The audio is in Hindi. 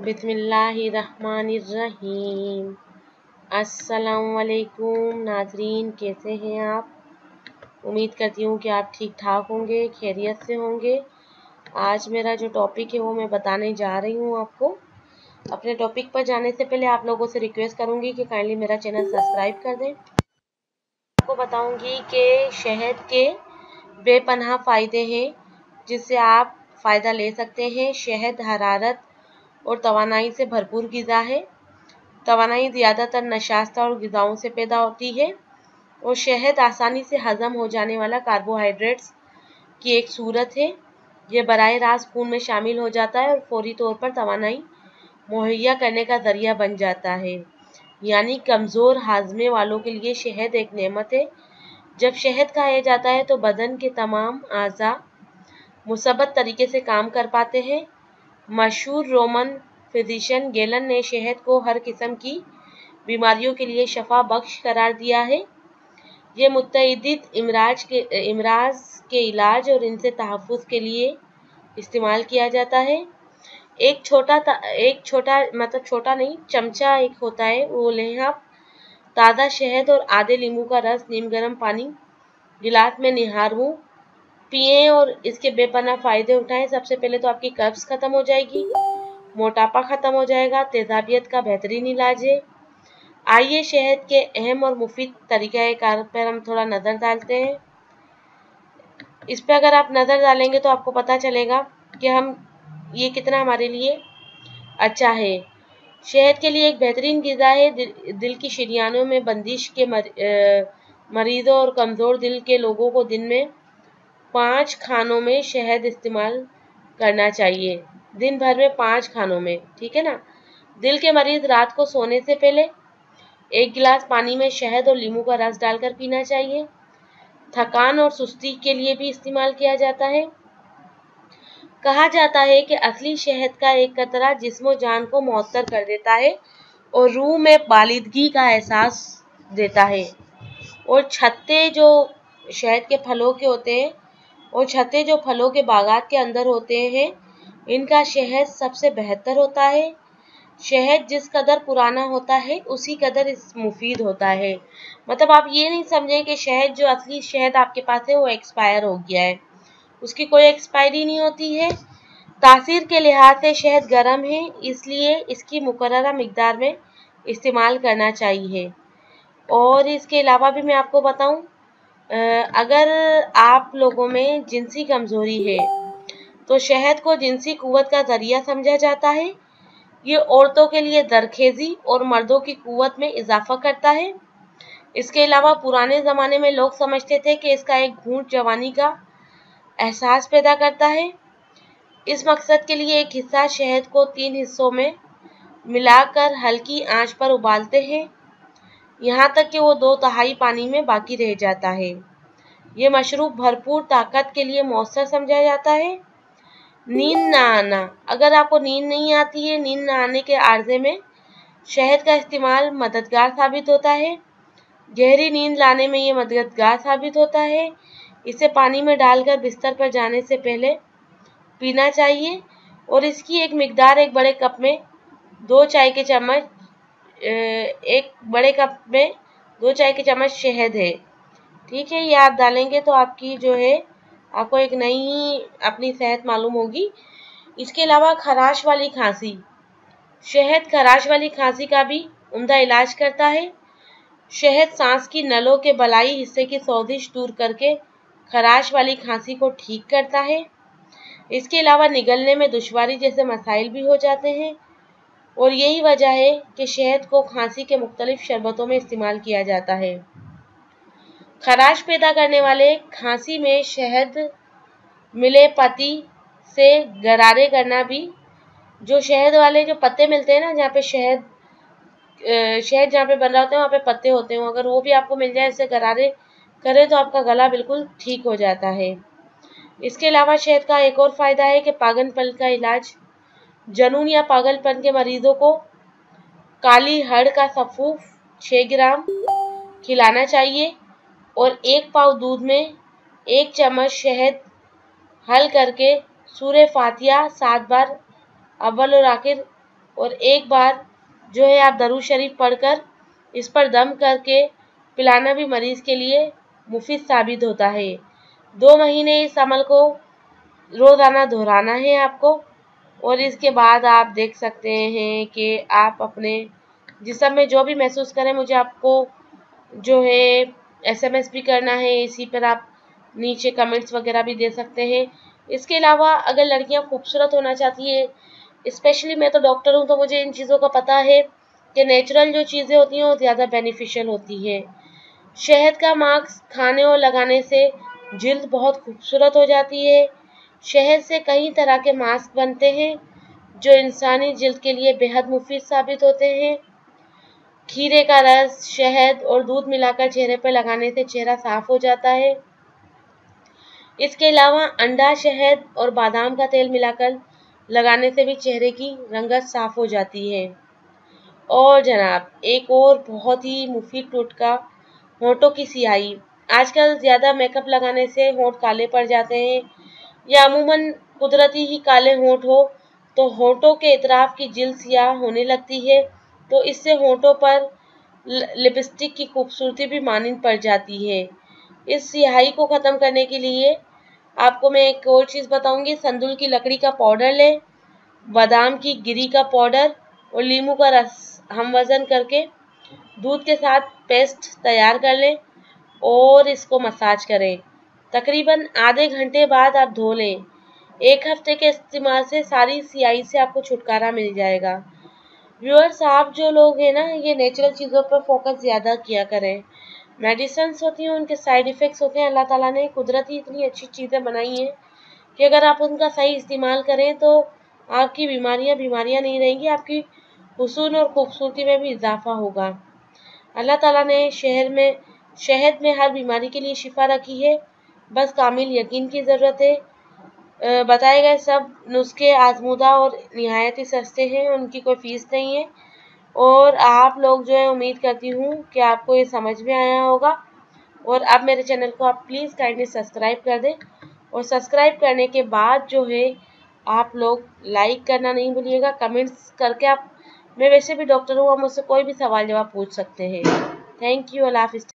बिस्मिल्लाहिर्रहमानिर्रहीम। अस्सलामुअलैकुम नाज़रीन, कैसे हैं आप? उम्मीद करती हूँ कि आप ठीक ठाक होंगे, खैरियत से होंगे। आज मेरा जो टॉपिक है वो मैं बताने जा रही हूँ आपको। अपने टॉपिक पर जाने से पहले आप लोगों से रिक्वेस्ट करूँगी कि काइंडली मेरा चैनल सब्सक्राइब कर दें। आपको बताऊँगी कि शहद के बेपनाह फ़ायदे हैं जिससे आप फ़ायदा ले सकते हैं। शहद हरारत और तवानाई से भरपूर ग़िज़ा है। तवानाई ज़्यादातर नशास्ता और ग़िज़ाओं से पैदा होती है और शहद आसानी से हज़म हो जाने वाला कार्बोहाइड्रेट्स की एक सूरत है। यह बराह रास्त खून में शामिल हो जाता है और फौरी तौर पर तवानाई मुहैया करने का ज़रिया बन जाता है। यानी कमज़ोर हाजमे वालों के लिए शहद एक नेमत है। जब शहद खाया जाता है तो बदन के तमाम आज़ा मुसब्बत तरीके से काम कर पाते हैं। मशहूर रोमन फिजिशियन गैलन ने शहद को हर किस्म की बीमारियों के लिए शफा बख्श करार दिया है। ये मुतअद्दिद इमराज के इलाज और इनसे तहफ़्फ़ुज़ के लिए इस्तेमाल किया जाता है। एक छोटा चमचा एक होता है, वो लें आप। ताज़ा शहद और आधे नींबू का रस नीम गर्म पानी गिलास में निहारूं पिएं और इसके बेपनाह फ़ायदे उठाएं। सबसे पहले तो आपकी कब्ज़ ख़त्म हो जाएगी, मोटापा ख़त्म हो जाएगा, तेज़ाबियत का बेहतरीन इलाज है। आइए शहद के अहम और मुफीद तरीक़ाकार पर हम थोड़ा नज़र डालते हैं। इस पर अगर आप नज़र डालेंगे तो आपको पता चलेगा कि ये कितना हमारे लिए अच्छा है। शहद के लिए एक बेहतरीन ग़िज़ा है। दिल की शरीयानों में बंदिश के मरीज़ों और कमज़ोर दिल के लोगों को दिन में 5 खानों में शहद इस्तेमाल करना चाहिए। दिन भर में 5 खानों में, ठीक है ना। दिल के मरीज़ रात को सोने से पहले 1 गिलास पानी में शहद और नींबू का रस डालकर पीना चाहिए। थकान और सुस्ती के लिए भी इस्तेमाल किया जाता है। कहा जाता है कि असली शहद का एक कतरा जिस्म और जान को मुअत्तर कर देता है और रूह में बालिदगी का एहसास देता है। और छत्ते जो शहद के फलों के होते हैं और छत्ते जो फलों के बागात के अंदर होते हैं, इनका शहद सबसे बेहतर होता है। शहद जिस कदर पुराना होता है उसी कदर मुफीद होता है। मतलब आप ये नहीं समझें कि शहद जो असली शहद आपके पास है वो एक्सपायर हो गया है, उसकी कोई एक्सपायरी नहीं होती है। तासीर के लिहाज से शहद गर्म है, इसलिए इसकी मुकर्ररा मिकदार में इस्तेमाल करना चाहिए। और इसके अलावा भी मैं आपको बताऊं, अगर आप लोगों में जिनसी कमज़ोरी है तो शहद को जिनसी कुव्वत का ज़रिया समझा जाता है। ये औरतों के लिए दरखेज़ी और मर्दों की कुव्वत में इजाफा करता है। इसके अलावा पुराने ज़माने में लोग समझते थे कि इसका एक घूंट जवानी का एहसास पैदा करता है। इस मकसद के लिए एक हिस्सा शहद को 3 हिस्सों में मिलाकर हल्की आंच पर उबालते हैं, यहाँ तक कि वो 2/3 पानी में बाकी रह जाता है। ये मशरूब भरपूर ताकत के लिए मौसर समझा जाता है। नींद ना आना, अगर आपको नींद नहीं आती है, नींद ना आने के आर्जे में शहद का इस्तेमाल मददगार साबित होता है। गहरी नींद लाने में ये मददगार साबित होता है। इसे पानी में डालकर बिस्तर पर जाने से पहले पीना चाहिए और इसकी एक मिकदार एक बड़े कप में 2 चाय के चम्मच शहद है, ठीक है। ये आप डालेंगे तो आपकी जो है आपको एक नई अपनी सेहत मालूम होगी। इसके अलावा खराश वाली खांसी, शहद खराश वाली खांसी का भी उम्दा इलाज करता है। शहद सांस की नलों के बलाई हिस्से की सोजिश दूर करके खराश वाली खांसी को ठीक करता है। इसके अलावा निगलने में दुश्वारी जैसे मसाइल भी हो जाते हैं और यही वजह है कि शहद को खांसी के मुख्तलिफ शरबतों में इस्तेमाल किया जाता है। खराश पैदा करने वाले खांसी में शहद मिले पत्ती से गरारे करना भी, जो शहद वाले जो पत्ते मिलते हैं ना, जहाँ पे शहद जहाँ पे बन रहा होता है वहाँ पे पत्ते होते हैं, अगर वो भी आपको मिल जाए, इससे गरारे करें तो आपका गला बिल्कुल ठीक हो जाता है। इसके अलावा शहद का एक और फ़ायदा है कि पागलपन का इलाज, जनून या पागलपन के मरीजों को काली हड़ का सफ़ूफ 6 ग्राम खिलाना चाहिए और 1 पाव दूध में 1 चम्मच शहद हल करके सूरे फातिहा 7 बार अव्वल और आखिर और एक बार जो है आप दरूद शरीफ पढ़कर इस पर दम करके पिलाना भी मरीज़ के लिए मुफीद साबित होता है। 2 महीने इस अमल को रोज़ाना दोहराना है आपको, और इसके बाद आप देख सकते हैं कि आप अपने जिस्म में जो भी महसूस करें, मुझे आपको जो है SMS भी करना है, इसी पर आप नीचे कमेंट्स वगैरह भी दे सकते हैं। इसके अलावा अगर लड़कियां खूबसूरत होना चाहती हैं, स्पेशली मैं तो डॉक्टर हूं तो मुझे इन चीज़ों का पता है कि नेचुरल जो चीज़ें होती हैं वो ज़्यादा बेनिफिशियल होती है। शहद का मास्क खाने और लगाने से जिल्द बहुत खूबसूरत हो जाती है। शहद से कई तरह के मास्क बनते हैं जो इंसानी जिल्द के लिए बेहद मुफीद साबित होते हैं। खीरे का रस, शहद और दूध मिलाकर चेहरे पर लगाने से चेहरा साफ हो जाता है। इसके अलावा अंडा, शहद और बादाम का तेल मिलाकर लगाने से भी चेहरे की रंगत साफ हो जाती है। और जनाब एक और बहुत ही मुफीद टोटका, होंठों की सियाही। आजकल ज़्यादा मेकअप लगाने से होंठ काले पड़ जाते हैं, या अमूमन कुदरती ही काले होंठ हो तो होंठों के इतराफ की जिल्द सियाह होने लगती है, तो इससे होंठों पर लिपस्टिक की खूबसूरती भी मानिंद पड़ जाती है। इस सियाही को ख़त्म करने के लिए आपको मैं एक और चीज़ बताऊंगी। संदूल की लकड़ी का पाउडर लें, बादाम की गिरी का पाउडर और नींबू का रस हम वज़न करके दूध के साथ पेस्ट तैयार कर लें और इसको मसाज करें। तकरीबन आधे घंटे बाद आप धो लें। 1 हफ्ते के इस्तेमाल से सारी सियाही से आपको छुटकारा मिल जाएगा। व्यूअर्स, आप जो लोग हैं ना, ये नेचुरल चीज़ों पर फोकस ज़्यादा किया करें। मेडिसिन्स होती हैं, उनके साइड इफ़ेक्ट्स होते हैं। अल्लाह ताला ने कुदरती इतनी अच्छी चीज़ें बनाई हैं कि अगर आप उनका सही इस्तेमाल करें तो आपकी बीमारियां नहीं रहेंगी, आपकी हुस्न और खूबसूरती में भी इजाफा होगा। अल्लाह ताला ने शहद में हर बीमारी के लिए शिफा रखी है, बस कामिल यकीन की ज़रूरत है। बताए गए सब नुस्खे आजमूदा और निहायत ही सस्ते हैं, उनकी कोई फ़ीस नहीं है। और आप लोग जो है, उम्मीद करती हूँ कि आपको ये समझ में आया होगा। और अब मेरे चैनल को आप प्लीज़ काइंडली सब्सक्राइब कर दें, और सब्सक्राइब करने के बाद जो है आप लोग लाइक करना नहीं भूलिएगा। कमेंट्स करके आप, मैं वैसे भी डॉक्टर हूँ, आप मुझसे कोई भी सवाल जवाब पूछ सकते हैं। Thank you. अल्लाह हाफ़िज़।